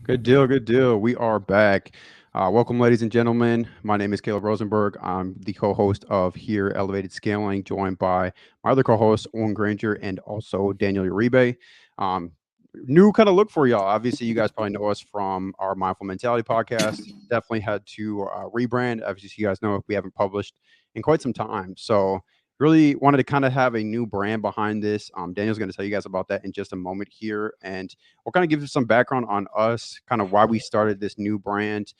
Good deal. Good deal. We are back. Welcome, ladies and gentlemen. My name is Kaleb Rosenberg. I'm the co-host of Here Elevated Scaling, joined by my other co-host, Owen Granger, and also Daniel Uribe. Um, New kind of look for y'all. Obviously, you guys probably know us from our Mindful Mentality podcast. Definitely had to rebrand. Obviously, you guys know we haven't published in quite some time. So really wanted to kind of have a new brand behind this. Daniel's going to tell you guys about that in just a moment here. And we'll kind of give you some background on us, kind of why we started this new brand,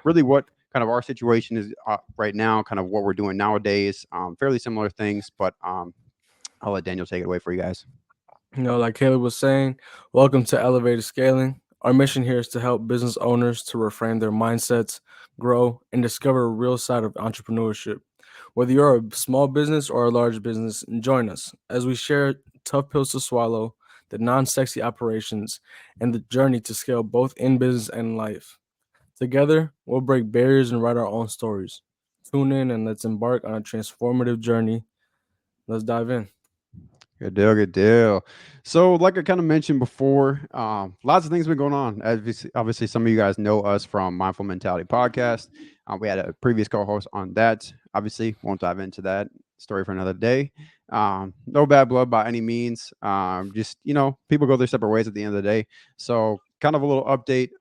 really what kind of our situation is right now, kind of what we're doing nowadays. Fairly similar things, but I'll let Daniel take it away for you guys. Like Caleb was saying, welcome to Elevated Scaling. Our mission here is to help business owners to reframe their mindsets, grow, and discover a real side of entrepreneurship. Whether you're a small business or a large business, join us as we share tough pills to swallow, the non sexy operations, and the journey to scale both in business and in life. Together, we'll break barriers and write our own stories. Tune in and let's embark on a transformative journey. Let's dive in. Good deal, good deal. So, like I kind of mentioned before, lots of things been going on. Obviously, some of you guys know us from Mindful Mentality podcast. We had a previous co-host on that. Obviously, won't dive into that story for another day. No bad blood by any means. Just people go their separate ways at the end of the day. So, kind of a little update.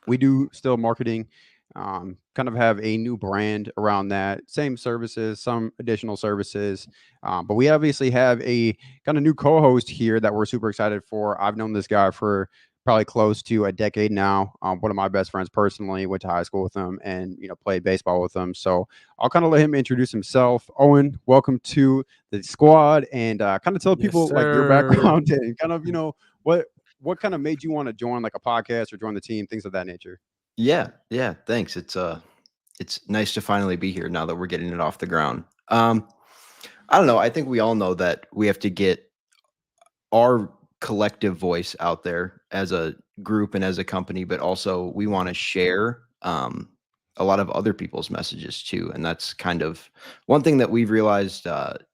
We do still marketing, kind of have a new brand around that, same services, some additional services, but we obviously have a kind of new co-host here that we're super excited for. I've known this guy for probably close to a decade now. One of my best friends personally, went to high school with him and played baseball with him, so I'll kind of let him introduce himself. Owen, welcome to the squad, and kind of tell Yes, people like your sir. background and kind of what kind of made you want to join like a podcast or join the team, things of that nature. Yeah, thanks. It's nice to finally be here now that we're getting it off the ground. I don't know. I think we all know that we have to get our collective voice out there as a group and as a company, but also we want to share a lot of other people's messages too. And that's kind of one thing that we've realized.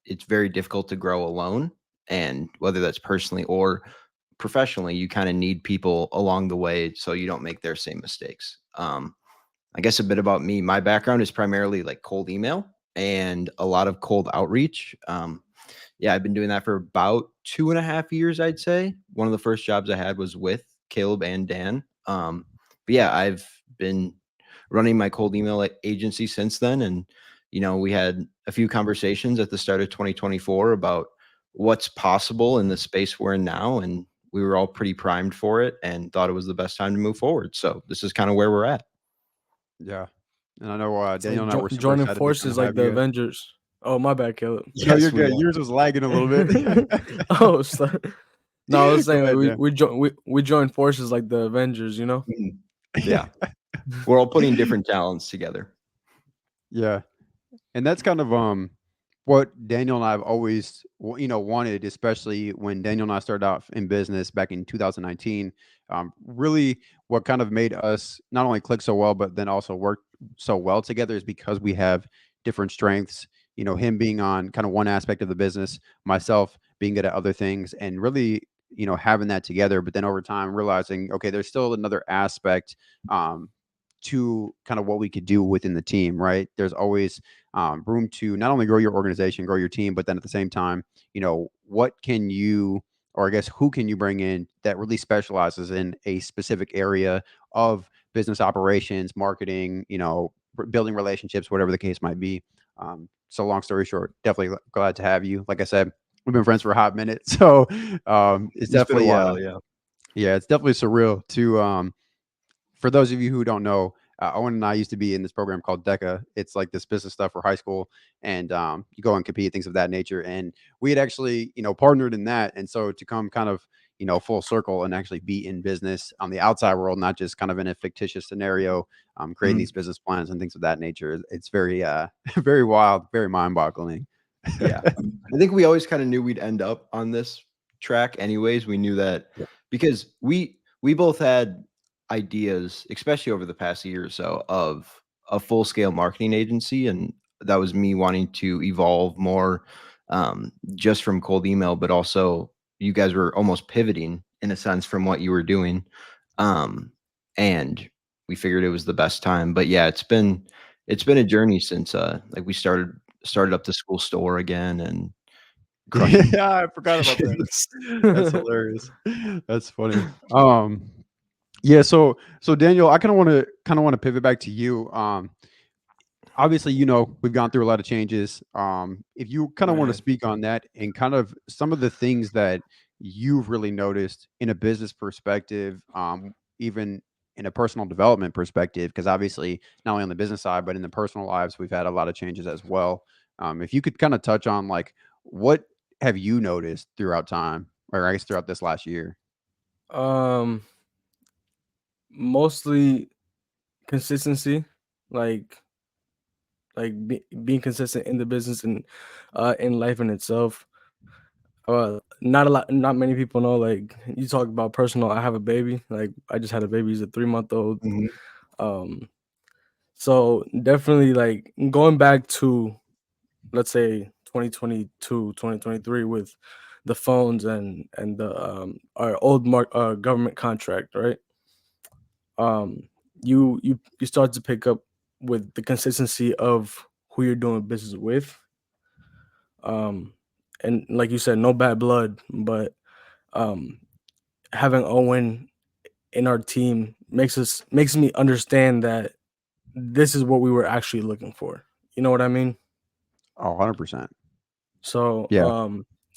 It's very difficult to grow alone, and whether that's personally or professionally, you kind of need people along the way so you don't make their same mistakes. I guess a bit about me. My background is primarily like cold email and a lot of cold outreach. Yeah, I've been doing that for about 2.5 years, I'd say. One of the first jobs I had was with Caleb and Dan. But yeah, I've been running my cold email agency since then. And, we had a few conversations at the start of 2024 about what's possible in the space we're in now. And we were all pretty primed for it and thought it was the best time to move forward. So this is kind of where we're at. Yeah. And I know It's Daniel like and I were super joining excited to kind forces of like have the you. Avengers. Oh, my bad, Caleb. No, you're Yes, we good. are. Yours was lagging a little bit. oh, no, I was Go saying like ahead, Dan. we join forces like the Avengers. Mhm. Yeah. We're all putting different talents together. Yeah. And that's kind of what Daniel and I have always wanted, especially when Daniel and I started out in business back in 2019. Really, what kind of made us not only click so well, but then also work so well together is because we have different strengths. Him being on kind of one aspect of the business, myself being good at other things, and really having that together. But then over time, realizing okay, there's still another aspect. To kind of what we could do within the team, right? There's always room to not only grow your organization, grow your team, but then at the same time, what can you, or I guess who can you bring in that really specializes in a specific area of business operations, marketing, building relationships, whatever the case might be. So long story short, definitely glad to have you. Like I said, we've been friends for a hot minute, so it's It's been a definitely while, yeah. yeah, it's definitely surreal to for those of you who don't know, Owen and I used to be in this program called DECA. It's like this business stuff for high school, and you go and compete, things of that nature. And we had actually, partnered in that. And so to come kind of, full circle and actually be in business on the outside world, not just kind of in a fictitious scenario, creating Mhm. these business plans and things of that nature. It's very, very wild, very mind-boggling. Yeah. I think we always kind of knew we'd end up on this track anyways. We knew that because we both had ideas, especially over the past year or so, of a full-scale marketing agency, and that was me wanting to evolve more, just from cold email, but also you guys were almost pivoting in a sense from what you were doing. And we figured it was the best time. But yeah, it's been a journey since like we started up the school store again and crushing. Yeah, I forgot about that. That's hilarious. That's funny. Yeah, so Daniel, I kind of want to pivot back to you. Obviously, we've gone through a lot of changes. If you kind of want to Man. speak on that and kind of some of the things that you've really noticed in a business perspective, even in a personal development perspective, because obviously not only on the business side, but in the personal lives, we've had a lot of changes as well. If you could kind of touch on like what have you noticed throughout time, or I guess throughout this last year? Um, Mostly consistency, like being consistent in the business and in life in itself. Not many people know. Like you talk about personal. I have a baby. Like I just had a baby. He's a 3 month old. Mhm. Um, so definitely like going back to, let's say, 2022, 2023 with the phones and the our old government contract, right? um you start to pick up with the consistency of who you're doing business with. um and like you said, no bad blood, but um having Owen in our team makes me understand that this is what we were actually looking for. You know what I mean? Oh, 100%. So Yeah.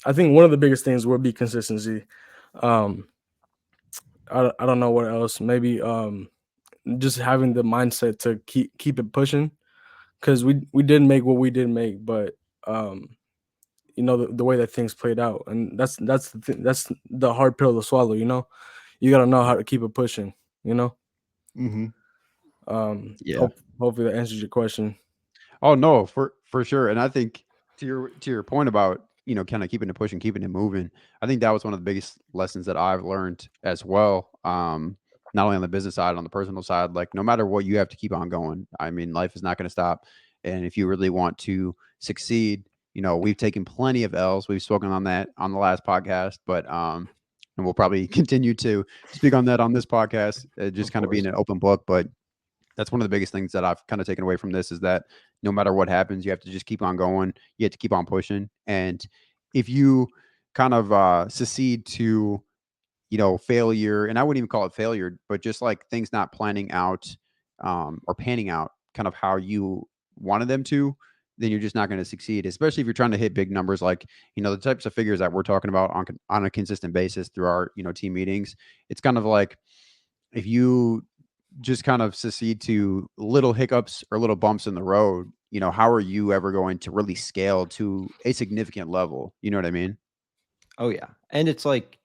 I think one of the biggest things will be consistency. um I don't know what else. Maybe just having the mindset to keep it pushing, because we did make what we did make, but um the way that things played out, and that's the hard pill to swallow. You got to know how to keep it pushing. you know Mhm. Yeah. Hopefully that answers your question. Oh no, for sure. And I think to your point about kind of keeping it pushing, keeping it moving. I think that was one of the biggest lessons that I've learned as well. Not only on the business side, on the personal side, like no matter what, you have to keep on going. I mean, life is not going to stop, and if you really want to succeed, we've taken plenty of L's. We've spoken on that on the last podcast, but and we'll probably continue to speak on that on this podcast, just Of kind of being course. an open book, but that's one of the biggest things that I've kind of taken away from this is that no matter what happens, you have to just keep on going. You have to keep on pushing. And if you kind of secede to, failure, and I wouldn't even call it failure, but just like things not planning out or panning out kind of how you wanted them to, then you're just not going to succeed, especially if you're trying to hit big numbers like, the types of figures that we're talking about on a consistent basis through our, team meetings. It's kind of like if you just kind of secede to little hiccups or little bumps in the road, how are you ever going to really scale to a significant level? You know what I mean? Oh yeah. And it's like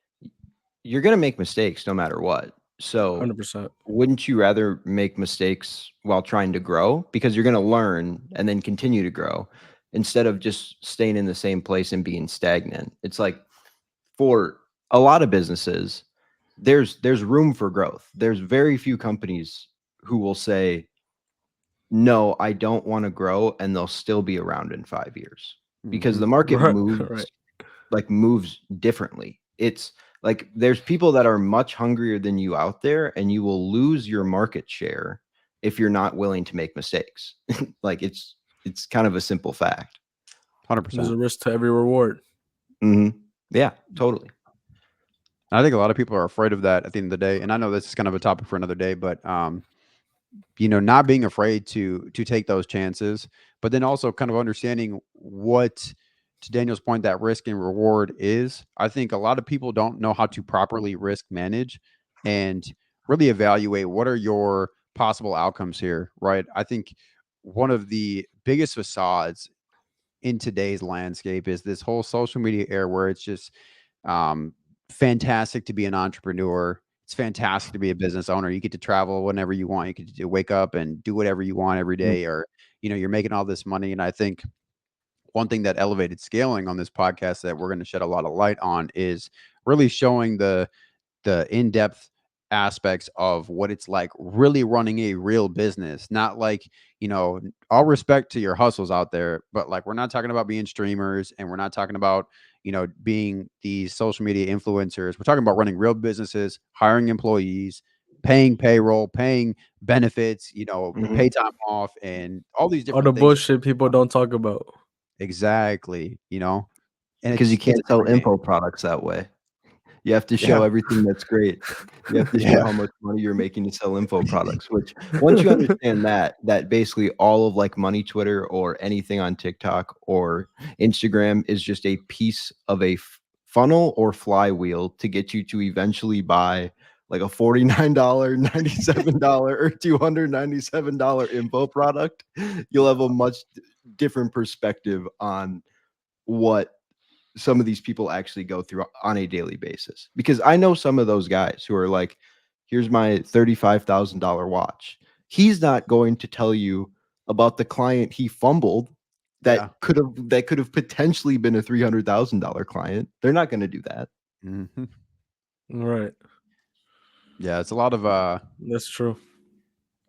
you're going to make mistakes no matter what. So 100%. wouldn't you rather make mistakes while trying to grow, because you're going to learn and then continue to grow instead of just staying in the same place and being stagnant? It's like for a lot of businesses, there's room for growth. There's very few companies who will say, "No, I don't want to grow," and they'll still be around in 5 years, because Hmm. the market Right. Right. moves differently. It's like there's people that are much hungrier than you out there, and you will lose your market share if you're not willing to make mistakes. Like it's kind of a simple fact. There's 100%. a risk to every reward. Yeah, totally. I think a lot of people are afraid of that at the end of the day. And I know this is kind of a topic for another day, but not being afraid to take those chances, but then also kind of understanding what, to Daniel's point, that risk and reward is. I think a lot of people don't know how to properly risk manage and really evaluate what are your possible outcomes here, right? I think one of the biggest facades in today's landscape is this whole social media era where it's just um, fantastic to be an entrepreneur. It's fantastic to be a business owner. You get to travel whenever you want. You get to wake up and do whatever you want every Mm. day, or you're making all this money. And I think one thing that elevated scaling on this podcast that we're going to shed a lot of light on is really showing the in-depth aspects of what it's like really running a real business. Not like, all respect to your hustles out there, but like we're not talking about being streamers, and we're not talking about, being these social media influencers. We're talking about running real businesses, hiring employees, paying payroll, paying benefits, Mhm. pay time off, and all these All the different things. bullshit people don't talk about. Exactly, and Because you it's can't sell every day. info products that way. You have to show Yeah, everything that's great. You have to show yeah, how much money you're making to sell info products, which once you understand that basically all of like money Twitter or anything on TikTok or Instagram is just a piece of a funnel or flywheel to get you to eventually buy like a $49, $97, or $297 info product, you'll have a much different perspective on what some of these people actually go through on a daily basis. Because I know some of those guys who are like, here's my $35,000 watch. He's not going to tell you about the client he fumbled yeah. that could have potentially been a $300,000 client. They're not going to do that. Mhm. Right. Yeah, it's a lot of That's true.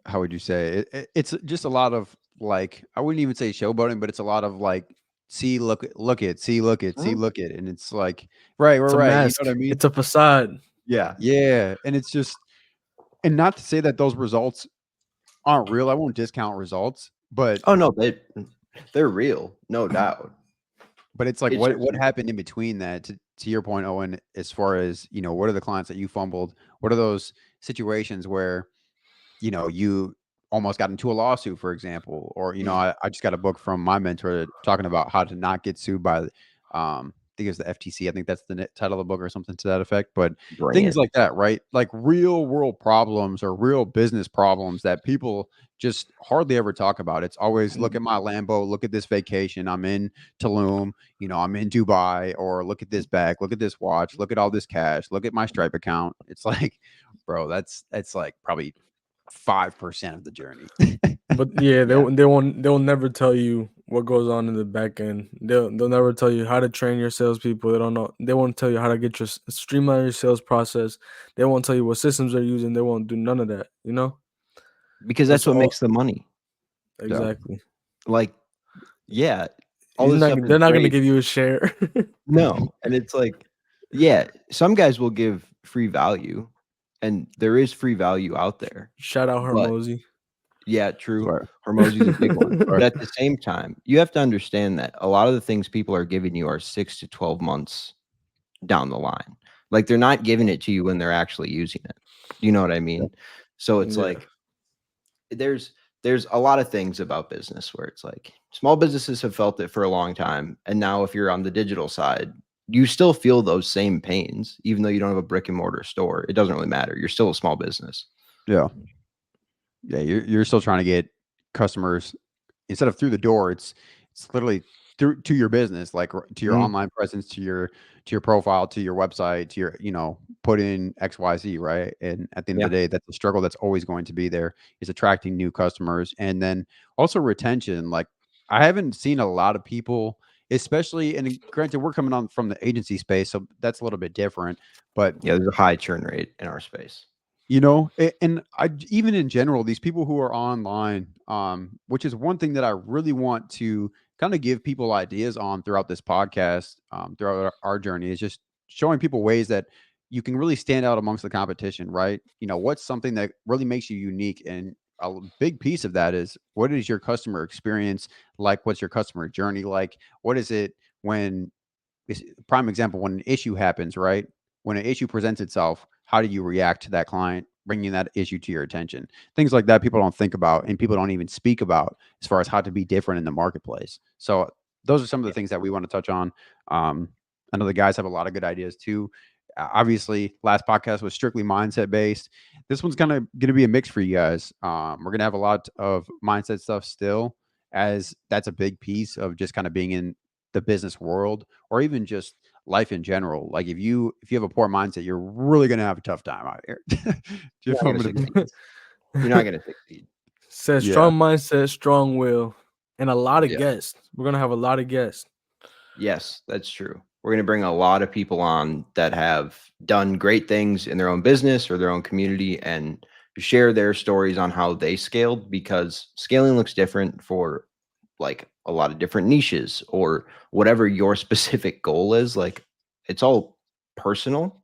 how would you say it's just a lot of like I wouldn't even say showboating, but it's a lot of like see, look it, see, look it, see, Mhm. look it, and it's like right, It's a right, you know mask. what I mean? It's a facade. Yeah. Yeah, and it's just and not to say that those results aren't real. I won't discount results, Oh no, they're real, no doubt. but it's like It's just what happened in between that to your point, Owen, as far as what are the clients that you fumbled? What are those situations where you almost got into a lawsuit, for example, or I just got a book from my mentor talking about how to not get sued by I think it's the FTC. I think that's the title of the book or something to that effect. But bring things it. like that, right? Like real world problems or real business problems that people just hardly ever talk about. It's always look at my Lambo, look at this vacation. I'm in Tulum, I'm in Dubai, or look at this bag, look at this watch, look at all this cash, look at my Stripe account. It's like, bro, that's like probably 5% of the journey. But yeah, Yeah. they'll never tell you what goes on in the back end. They'll never tell you how to train your salespeople. They don't know. They won't tell you how to get your streamline your sales process. They won't tell you what systems they're using. They won't do none of that. Because It's that's what all makes the money. Yeah. exactly. Like, yeah, all He's this not. stuff is They're not gonna great. give you a share. No, and it's like, yeah, some guys will give free value, and there is free value out there. Shout out But Hermosi. yeah, true. Right. Hormozy's a big one. Right. But at the same time, you have to understand that a lot of the things people are giving you are 6 to 12 months down the line. Like they're not giving it to you when they're actually using it. You know what I Yeah. mean? So it's Yeah. like there's a lot of things about business where it's like small businesses have felt it for a long time, and now if you're on the digital side, you still feel those same pains even though you don't have a brick and mortar store. It doesn't really matter. You're still a small business. Yeah. Yeah. You're still trying to get customers instead of through the door. It's literally through to your business, like to your Mhm. online presence, to your profile, to your website, to your put in XYZ, right? And at the end of Yeah. the day, that's a struggle that's always going to be there is attracting new customers and then also retention. Like I haven't seen a lot of people, especially and granted, we're coming on from the agency space, so that's a little bit different. But Yeah, there's a high churn rate in our space. and even in general, these people who are online, which is one thing that I really want to kind of give people ideas on throughout this podcast, throughout our journey, is just showing people ways that you can really stand out amongst the competition, right? What's something that really makes you unique, and a big piece of that is what is your customer experience like? What's your customer journey like? What is it when prime example when an issue happens, right? When an issue presents itself, how do you react to that client bringing that issue to your attention? Things like that people don't think about and people don't even speak about as far as how to be different in the marketplace. So those are some of the Yeah. things that we want to touch on. Um, I know the guys have a lot of good ideas too. Obviously, last podcast was strictly mindset based. This one's kind of going to be a mix for you guys. We're going to have a lot of mindset stuff still, as that's a big piece of just kind of being in the business world or even just life in general. Like if you have a poor mindset, you're really gonna have a tough time out here. You're Just not want going to me to- succeed. You're not going to succeed. Says yeah, strong mindset, strong will, and a lot of Yeah. guests. We're gonna have a lot of guests. Yes, that's true. We're going to bring a lot of people on that have done great things in their own business or their own community and share their stories on how they scaled, because scaling looks different for like a lot of different niches or whatever your specific goal is. Like it's all personal,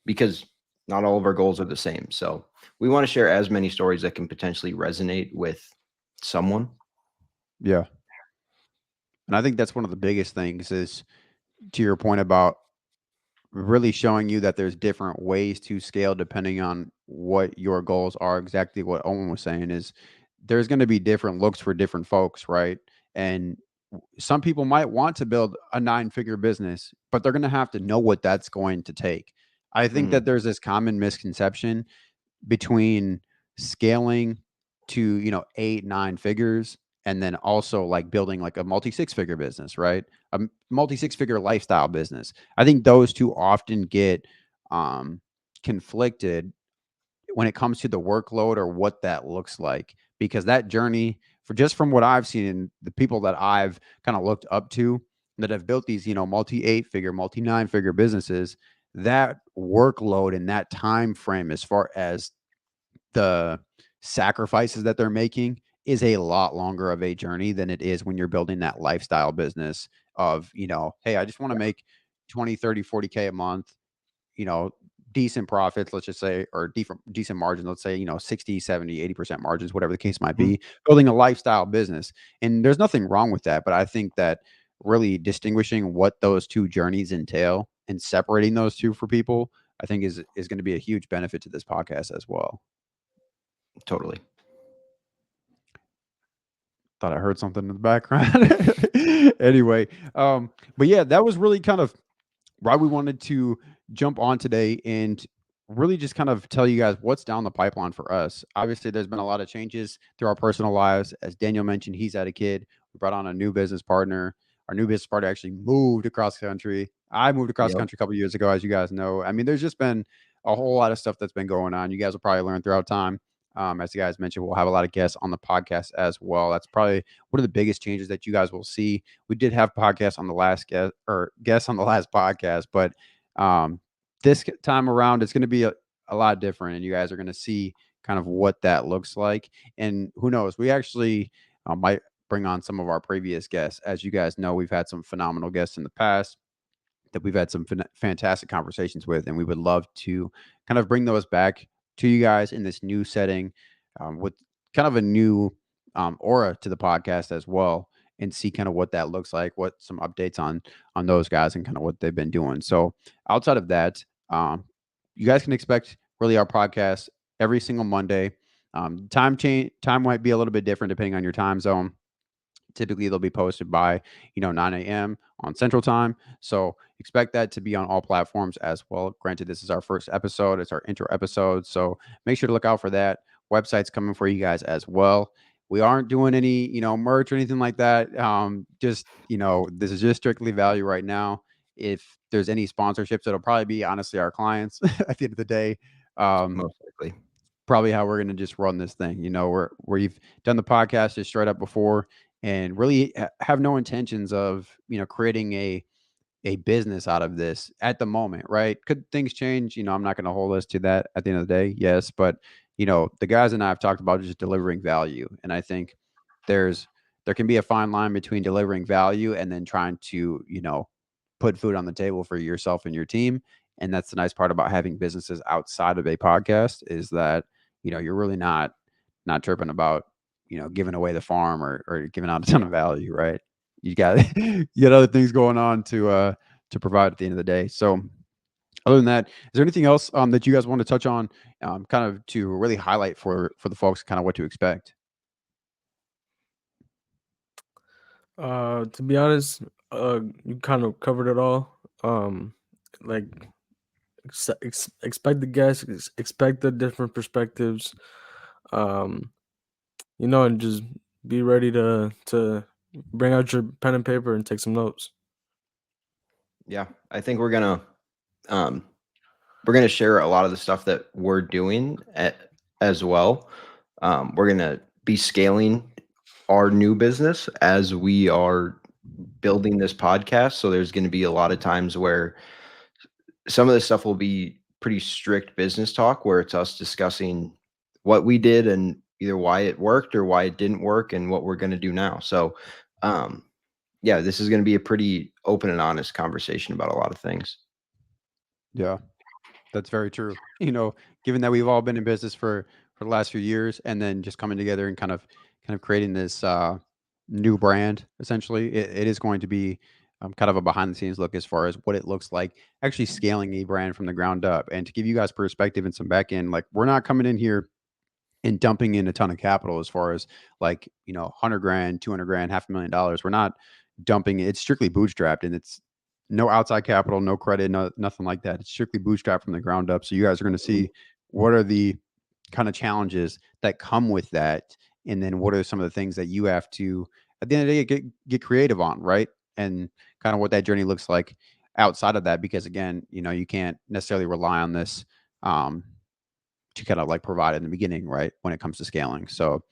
because Not all of our goals are the same. So we want to share as many stories that can potentially resonate with someone. Yeah. And I think that's one of the biggest things is to your point about really showing you that there's different ways to scale depending on what your goals are. Exactly what Owen was saying is there's going to be different looks for different folks, right? And some people might want to build a nine-figure business, but they're going to have to know what that's going to take. I think Mhm. that there's this common misconception between scaling to, eight, nine figures and then also like building like a multi six figure business, right? A multi six figure lifestyle business. I think those two often get um, conflicted when it comes to the workload or what that looks like, because that journey, for just from what I've seen and the people that I've kind of looked up to that have built these, multi eight figure, multi nine figure businesses, that workload and that time frame as far as the sacrifices that they're making is a lot longer of a journey than it is when you're building that lifestyle business of, hey, I just want to make 20, 30, 40K a month, you know, decent profits, let's just say, or decent margins, let's say, 60, 70, 80% margins, whatever the case might Mhm. be, building a lifestyle business. And there's nothing wrong with that. But I think that really distinguishing what those two journeys entail and separating those two for people, I think is going to be a huge benefit to this podcast as well. Totally. Thought I heard something in the background. Anyway, but yeah, that was really kind of why we wanted to jump on today and really just kind of tell you guys what's down the pipeline for us. Obviously, there's been a lot of changes through our personal lives. As Daniel mentioned, he's had a kid. We brought on a new business partner. Our new business partner actually moved across the country. I moved across the Yep. country a couple years ago, as you guys know. I mean, there's just been a whole lot of stuff that's been going on. You guys will probably learn throughout time. As the guys mentioned, we'll have a lot of guests on the podcast as well. That's probably one of the biggest changes that you guys will see. We did have podcasts on the last guest or guests on the last podcast, but this time around it's going to be a lot different, and you guys are going to see kind of what that looks like. And who knows, we actually might bring on some of our previous guests. As you guys know, we've had some phenomenal guests in the past that we've had some fantastic conversations with, and we would love to kind of bring those back to you guys in this new setting, with kind of a new aura to the podcast as well, and see kind of what that looks like, what some updates on those guys, and kind of what they've been doing. So outside of that, you guys can expect really our podcast every single Monday. Time might be a little bit different depending on your time zone. Typically, they'll be posted by 9 a.m. on Central Time. So expect that to be on all platforms as well. Granted, this is our first episode; it's our intro episode, so make sure to look out for that. Website's coming for you guys as well. We aren't doing any merch or anything like that. Just this is just strictly value right now. If there's any sponsorships, it'll probably be honestly our clients at the end of the day. Um, Most likely. Probably how we're going to just run this thing. We've done the podcast just straight up before, and really have no intentions of creating a business out of this at the moment, right? Could things change? I'm not going to hold us to that at the end of the day. Yes, but the guys and I have talked about just delivering value, and I think there's there can be a fine line between delivering value and then trying to put food on the table for yourself and your team. And that's the nice part about having businesses outside of a podcast is that you're really not tripping about giving away the farm or giving out a ton of value, right? You got you got other things going on to provide at the end of the day. So other than that, is there anything else that you guys want to touch on, kind of to really highlight for the folks kind of what to expect? To be honest, you kind of covered it all. Like expect the guests, expect the different perspectives. Um, and just be ready to bring out your pen and paper and take some notes. Yeah, I think um we're gonna share a lot of the stuff that we're doing as well. We're gonna be scaling our new business as we are building this podcast. So there's going to be a lot of times where some of this stuff will be pretty strict business talk, where it's us discussing what we did and either why it worked or why it didn't work and what we're going to do now. So, um, yeah, this is going to be a pretty open and honest conversation about a lot of things. Yeah. That's very true. Given that we've all been in business for the last few years, and then just coming together and kind of creating this new brand, essentially, it is going to be kind of a behind the scenes look as far as what it looks like actually scaling a brand from the ground up. And to give you guys perspective and some back end, like we're not coming in here and dumping in a ton of capital as far as like 100 grand, 200 grand, $500,000. We're not dumping it. It's strictly bootstrapped, and it's no outside capital, no credit, nothing like that. It's strictly bootstrapped from the ground up. So you guys are going to see what are the kind of challenges that come with that, and then what are some of the things that you have to at the end of the day get creative on, right? And kind of what that journey looks like outside of that, because again, you can't necessarily rely on this um, to kind of like provide in the beginning, right? When it comes to scaling. So,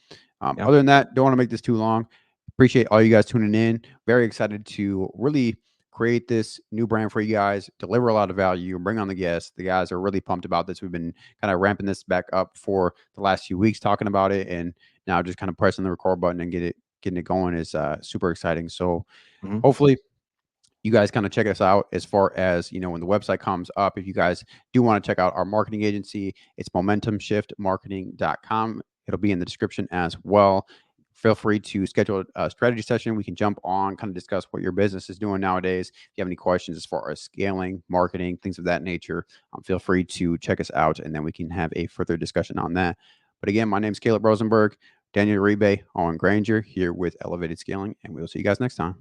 Yeah. other than that, don't want to make this too long. Appreciate all you guys tuning in. Very excited to really create this new brand for you guys, deliver a lot of value, bring on the guests. The guys are really pumped about this. We've been kind of ramping this back up for the last few weeks, talking about it, and now just kind of pressing the record button and getting it going is super exciting. So, Mhm. hopefully you guys kind of check us out as far as when the website comes up. If you guys do want to check out our marketing agency, it's momentumshiftmarketing.com. It'll be in the description as well. Feel free to schedule a strategy session. We can jump on, kind of discuss what your business is doing nowadays. If you have any questions as far as scaling, marketing, things of that nature, feel free to check us out, and then we can have a further discussion on that. But again, my name is Kaleb Rosenberg, Daniel Uribe, Owen Granger here with Elevated Scaling, and we'll see you guys next time.